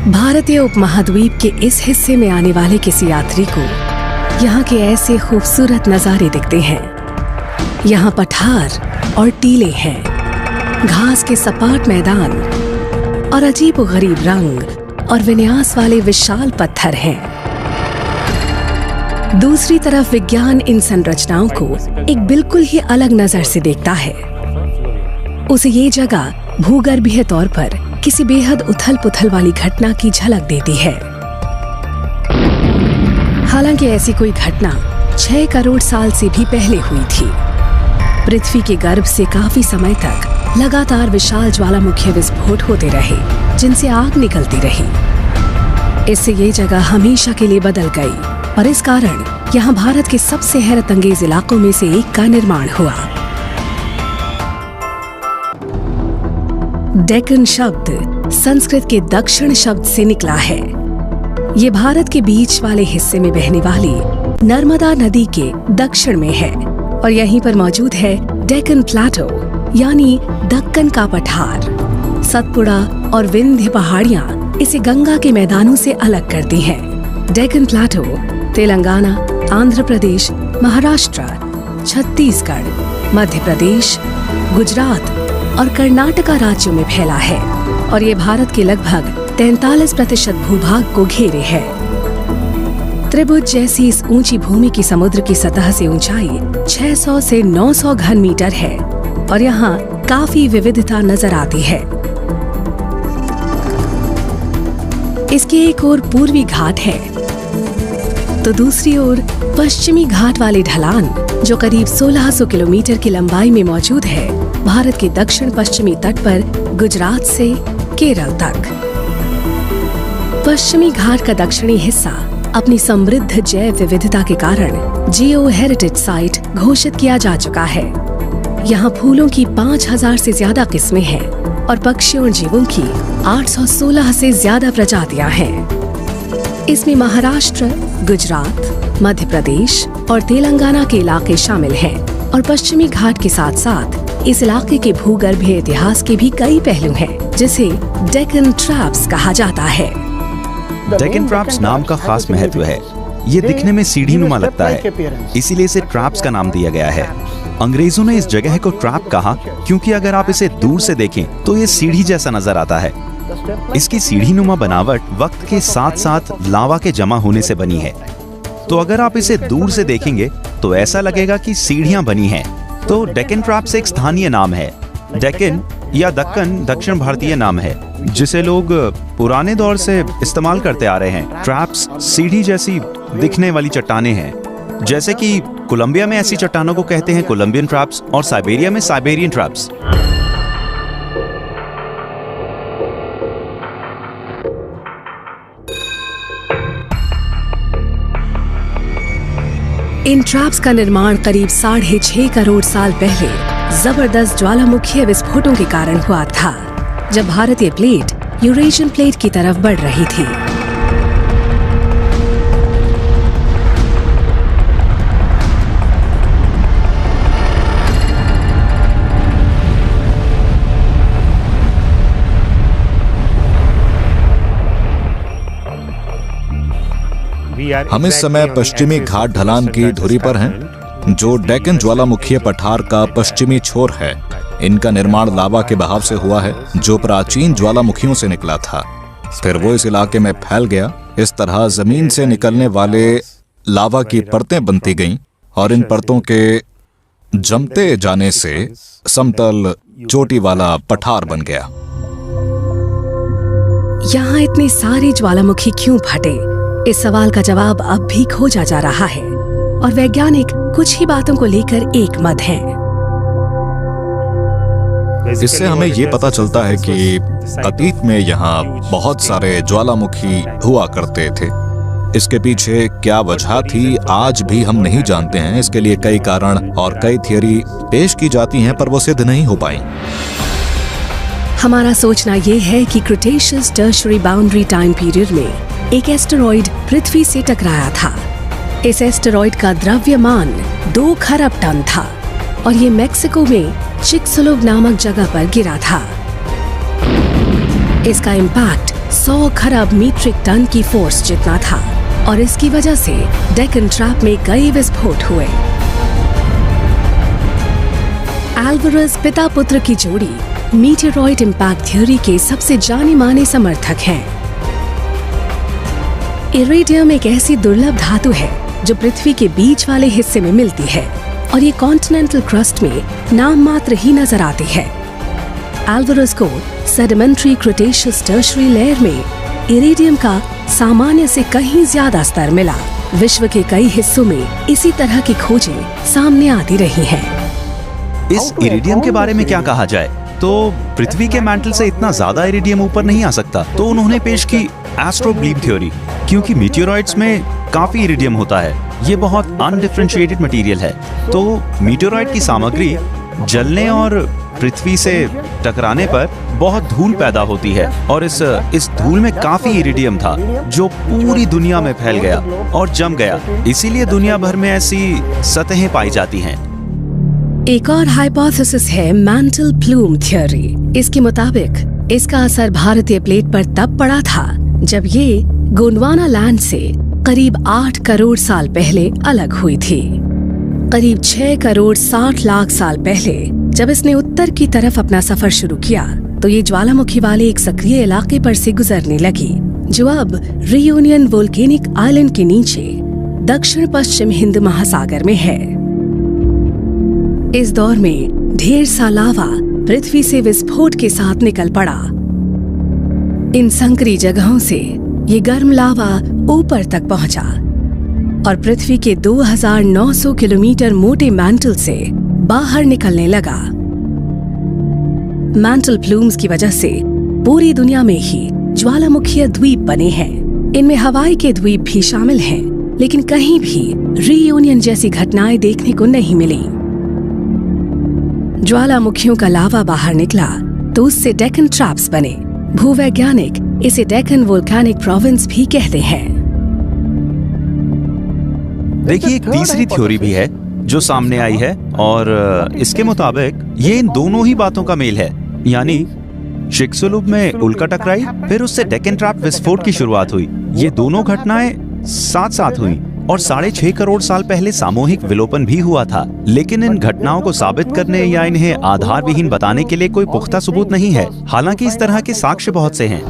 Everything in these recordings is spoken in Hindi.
भारतीय उपमहाद्वीप के इस हिस्से में आने वाले किसी यात्री को यहाँ के ऐसे खूबसूरत नज़ारे दिखते हैं। यहाँ पठार और टीले हैं, घास के सपाट मैदान और अजीब-ओ-गरीब रंग और विन्यास वाले विशाल पत्थर हैं। दूसरी तरफ विज्ञान इन संरचनाओं को एक बिल्कुल ही अलग नजर से देखता है। उसे ये जगह भूगर्भीय तौर पर किसी बेहद उथल-पुथल वाली घटना की झलक देती है। हालांकि ऐसी कोई घटना 6 करोड़ साल से भी पहले हुई थी। पृथ्वी के गर्भ से काफी समय तक लगातार विशाल ज्वालामुखी विस्फोट होते रहे, जिनसे आग निकलती रही। इससे ये जगह हमेशा के लिए बदल गई और इस कारण यहाँ भारत के सबसे हैरतअंगेज इलाकों में से एक का निर्माण हुआ। डेक्कन शब्द संस्कृत के दक्षिण शब्द से निकला है। ये भारत के बीच वाले हिस्से में बहने वाली नर्मदा नदी के दक्षिण में है और यहीं पर मौजूद है डेक्कन प्लेटो यानी दक्कन का पठार। सतपुड़ा और विंध्य पहाड़ियाँ इसे गंगा के मैदानों से अलग करती हैं। डेक्कन प्लेटो तेलंगाना, आंध्र प्रदेश, महाराष्ट्र, छत्तीसगढ़, मध्य प्रदेश, गुजरात और कर्नाटका राज्यों में फैला है और ये भारत के लगभग 43% भूभाग को घेरे है। त्रिभुज जैसी इस ऊंची भूमि की समुद्र की सतह से ऊंचाई 600 से 900 घन मीटर है और यहाँ काफी विविधता नजर आती है। इसके एक ओर पूर्वी घाट है तो दूसरी ओर पश्चिमी घाट वाले ढलान जो करीब 1600 किलोमीटर की लंबाई में मौजूद है भारत के दक्षिण पश्चिमी तट पर गुजरात से केरल तक। पश्चिमी घाट का दक्षिणी हिस्सा अपनी समृद्ध जैव विविधता के कारण जियो हेरिटेज साइट घोषित किया जा चुका है। यहाँ फूलों की 5000 से ज्यादा किस्में हैं और पक्षियों और जीवों की 816 से ज्यादा प्रजातियां हैं। इसमें महाराष्ट्र, गुजरात, मध्य प्रदेश और तेलंगाना के इलाके शामिल हैं और पश्चिमी घाट के साथ साथ इस इलाके के भूगर्भीय इतिहास के भी कई पहलू हैं, जिसे डेक्कन ट्रैप्स कहा जाता है। डेक्कन ट्रैप्स नाम का खास महत्व है। ये दिखने में सीढ़ी-नुमा लगता है, इसीलिए इसे ट्रैप्स का नाम दिया गया है। अंग्रेजों ने इस जगह को ट्रैप कहा क्योंकि अगर आप इसे दूर से देखें तो ये सीढ़ी जैसा नजर आता है। इसकी सीढ़ी-नुमा बनावट वक्त के साथ साथ लावा के जमा होने से बनी है, तो अगर आप इसे दूर से देखेंगे तो ऐसा लगेगा कि सीढ़ियां बनी हैं। तो डेक्कन ट्रैप्स एक स्थानीय नाम है। डेक्कन या दक्कन दक्षिण भारतीय नाम है जिसे लोग पुराने दौर से इस्तेमाल करते आ रहे हैं। ट्रैप्स सीढ़ी जैसी दिखने वाली चट्टानें हैं, जैसे कि कोलंबिया में ऐसी चट्टानों को कहते हैं कोलंबियन ट्रैप्स और साइबेरिया में साइबेरियन ट्रैप्स। इन ट्रैप्स का निर्माण करीब 6.5 करोड़ साल पहले जबरदस्त ज्वालामुखीय विस्फोटों के कारण हुआ था, जब भारतीय प्लेट यूरेशियन प्लेट की तरफ बढ़ रही थी। हम इस समय पश्चिमी घाट ढलान की धुरी पर हैं, जो डेक्कन ज्वालामुखीय पठार का पश्चिमी छोर है। इनका निर्माण लावा के बहाव से हुआ है, जो प्राचीन ज्वालामुखियों से निकला था। फिर वो इस इलाके में फैल गया। इस तरह जमीन से निकलने वाले लावा की परतें बनती गईं और इन परतों के जमते जाने से समतल चोटी वाला पठार बन गया। यहाँ इतने सारे ज्वालामुखी क्यों फटे, इस सवाल का जवाब अब भी खोजा जा रहा है और वैज्ञानिक कुछ ही बातों को लेकर एक मत हैं। इससे हमें ये पता चलता है कि अतीत में यहाँ बहुत सारे ज्वालामुखी हुआ करते थे। इसके पीछे क्या वजह थी आज भी हम नहीं जानते हैं। इसके लिए कई कारण और कई थियरी पेश की जाती हैं, पर वो सिद्ध नहीं हो पाई। हमारा सोचना ये है कि Cretaceous tertiary boundary time period में एक एस्टेरॉइड पृथ्वी से टकराया था। इस एस्टेरॉइड का द्रव्यमान 2 खरब टन था और ये मेक्सिको में चिकसलुव नामक जगह पर गिरा था। इसका इम्पैक्ट 100 खरब मीट्रिक टन की फोर्स जितना था और इसकी वजह से डेक्कन ट्रैप में कई विस्फोट हुए। एल्वारेज पिता पुत्र की जोड़ी मीटेरॉइड इम्पैक्ट थ्योरी के सबसे जाने माने समर्थक हैं। इरिडियम एक ऐसी दुर्लभ धातु है जो पृथ्वी के बीच वाले हिस्से में मिलती है और ये कॉन्टिनेंटल क्रस्ट में नाम मात्र ही नजर आती है। एल्वारेज को सेडिमेंट्री क्रिटेशियस टर्शियरी लेयर में इरिडियम का सामान्य से कहीं ज्यादा स्तर मिला। विश्व के कई हिस्सों में इसी तरह की खोजें सामने आती रही हैं। इस इरिडियम के बारे में क्या कहा जाए? तो पृथ्वी के मैंटल से इतना ज्यादा इरिडियम ऊपर नहीं आ सकता। तो उन्होंने पेश की एस्ट्रोब्लीप थ्योरी, क्योंकि मीटियोरॉइड्स में काफी इरिडियम होता है। ये बहुत अनडिफरेंशिएटेड मटेरियल है। तो मीटियोरॉइड की सामग्री जलने और पृथ्वी से टकराने पर बहुत धूल पैदा होती है और इस धूल में काफी इरिडियम था जो पूरी दुनिया में फैल गया और जम गया। इसीलिए दुनिया भर में ऐसी सतहें पाई जाती हैं। एक और हाइपोथेसिस है मैंटल प्लूम थ्योरी। इसके मुताबिक इसका असर भारतीय प्लेट पर तब पड़ा था जब ये गोंडवाना लैंड से करीब 8 करोड़ साल पहले अलग हुई थी। करीब 6 करोड़ 60 लाख साल पहले जब इसने उत्तर की तरफ अपना सफर शुरू किया तो ये ज्वालामुखी वाले एक सक्रिय इलाके पर से गुजरने लगी जो अब रियूनियन वोल्केनिक आइलैंड के नीचे दक्षिण पश्चिम हिंद महासागर में है। इस दौर में ढेर सा लावा पृथ्वी से विस्फोट के साथ निकल पड़ा। इन संकरी जगहों से ये गर्म लावा ऊपर तक पहुंचा और पृथ्वी के 2900 किलोमीटर मोटे मैंटल से बाहर निकलने लगा। मैंटल प्लूम्स की वजह से पूरी दुनिया में ही ज्वालामुखीय द्वीप बने हैं। इनमें हवाई के द्वीप भी शामिल हैं, लेकिन कहीं भी रीयूनियन जैसी घटनाएं देखने को नहीं मिली। ज्वालामुखियों का लावा बाहर निकला तो उससे डेक्कन ट्रैप्स बने। भूवैज्ञानिक इसे डेक्कन वोल्केनिक प्रोविंस भी कहते हैं। देखिए, एक तीसरी थ्योरी भी है जो सामने आई है और इसके मुताबिक ये इन दोनों ही बातों का मेल है। यानी चिक्सुलुप में उल्का टकराई, फिर उससे डेक्कन ट्रैप विस्फोट की शुरुआत हुई। ये दोनों घटनाएं साथ साथ हुई और 6.5 करोड़ साल पहले सामूहिक विलोपन भी हुआ था। लेकिन इन घटनाओं को साबित करने या इन्हें आधार विहीन बताने के लिए कोई पुख्ता सबूत नहीं है। हालांकि इस तरह के साक्ष्य बहुत से हैं।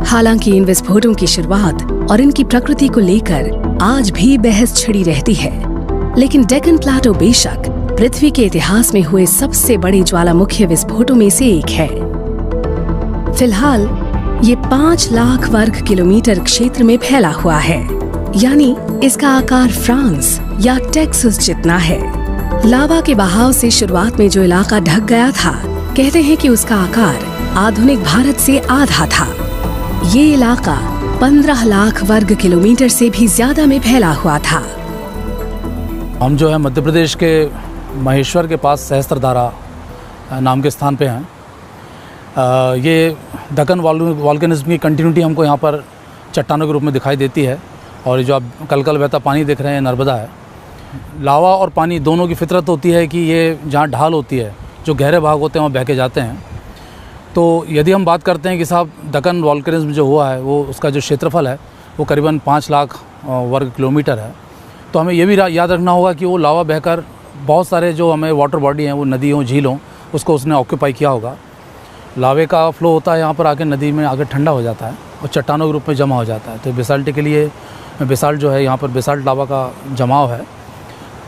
हालांकि इन विस्फोटों की शुरुआत और इनकी प्रकृति को लेकर आज भी बहस छिड़ी रहती है, लेकिन डेक्कन प्लेटो बेशक पृथ्वी के इतिहास में हुए सबसे बड़े ज्वालामुखीय विस्फोटों में से एक है। फिलहाल ये 5 लाख वर्ग किलोमीटर क्षेत्र में फैला हुआ है, यानी इसका आकार फ्रांस या टेक्सास जितना है। लावा के बहाव से शुरुआत में जो इलाका ढक गया था, कहते हैं कि उसका आकार आधुनिक भारत से आधा था। ये इलाका 15 लाख वर्ग किलोमीटर से भी ज्यादा में फैला हुआ था। हम जो है मध्य प्रदेश के महेश्वर के पास सहस्त्रधारा नाम के स्थान पे हैं। ये डेक्कन वॉल्केनिज्म की कंटिन्यूटी हमको यहाँ पर चट्टानों के रूप में दिखाई देती है और जो आप कल बहता पानी देख रहे हैं नर्मदा है। लावा और पानी दोनों की फितरत होती है कि ये जहाँ ढाल होती है, जो गहरे भाग होते हैं वहाँ बह के जाते हैं। तो यदि हम बात करते हैं कि साहब डेक्कन वॉल्केनिज्म जो हुआ है वो उसका जो क्षेत्रफल है वो करीबन 5 लाख वर्ग किलोमीटर है, तो हमें ये भी याद रखना होगा कि वो लावा बहकर बहुत सारे जो हमें वाटर बॉडी हैं, वो नदियों झीलों, उसको उसने ऑक्यूपाई किया होगा। लावे का फ्लो होता है यहाँ पर आके नदी में आके ठंडा हो जाता है और चट्टानों के रूप में जमा हो जाता है। तो बेसाल्ट के लिए बेसाल्ट जो है यहाँ पर बेसाल्ट लावा का जमाव है।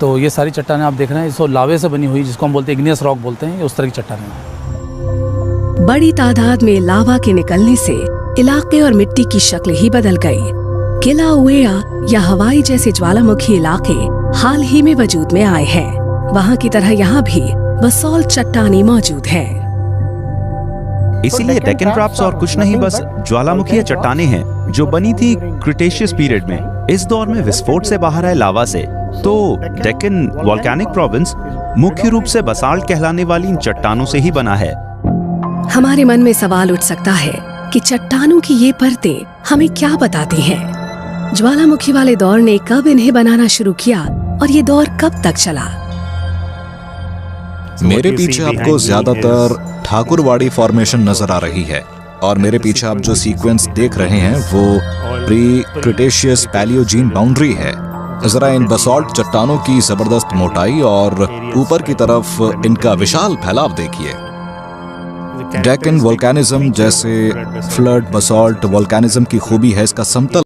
तो ये सारी चट्टानें आप देख रहे हैं, इसको लावे से बनी हुई, जिसको हम बोलते हैं इग्नियस रॉक बोलते हैं, ये उस तरह की चट्टानें हैं। बड़ी तादाद में लावा के निकलने से इलाके और मिट्टी की शक्ल ही बदल गई। किलाउएआ या हवाई जैसे ज्वालामुखी इलाके हाल ही में वजूद में आए हैं। वहाँ की तरह यहाँ भी बसॉल्ट चट्टानें मौजूद हैं। इसीलिए डेक्कन ट्रैप्स और कुछ नहीं, बस ज्वालामुखीय चट्टानें हैं जो बनी थी क्रिटेशियस पीरियड में। इस दौर में विस्फोट से बाहर आए लावा से। तो डेक्कन वोल्केनिक प्रोविंस मुख्य रूप से बसाल्ट कहलाने वाली इन चट्टानों से ही बना है। हमारे मन में सवाल उठ सकता है कि चट्टानों की ये परतें हमें क्या बताती हैं? ज्वालामुखी वाले दौर ने कब इन्हें बनाना शुरू किया और ये दौर कब तक चला? मेरे पीछे आपको ज्यादातर ठाकुरवाड़ी फॉर्मेशन नजर आ रही है। और मेरे पीछे आप जो सीक्वेंस देख रहे हैं वो प्री क्रिटेशियस पैलियोजीन बाउंड्री है। जरा इन बसॉल्ट चट्टानों की जबरदस्त मोटाई और ऊपर की तरफ इनका विशाल फैलाव देखिए। डेक्कन वोल्केनिज्म जैसे फ्लड बसॉल्ट वोल्केनिज्म की खूबी है इसका समतल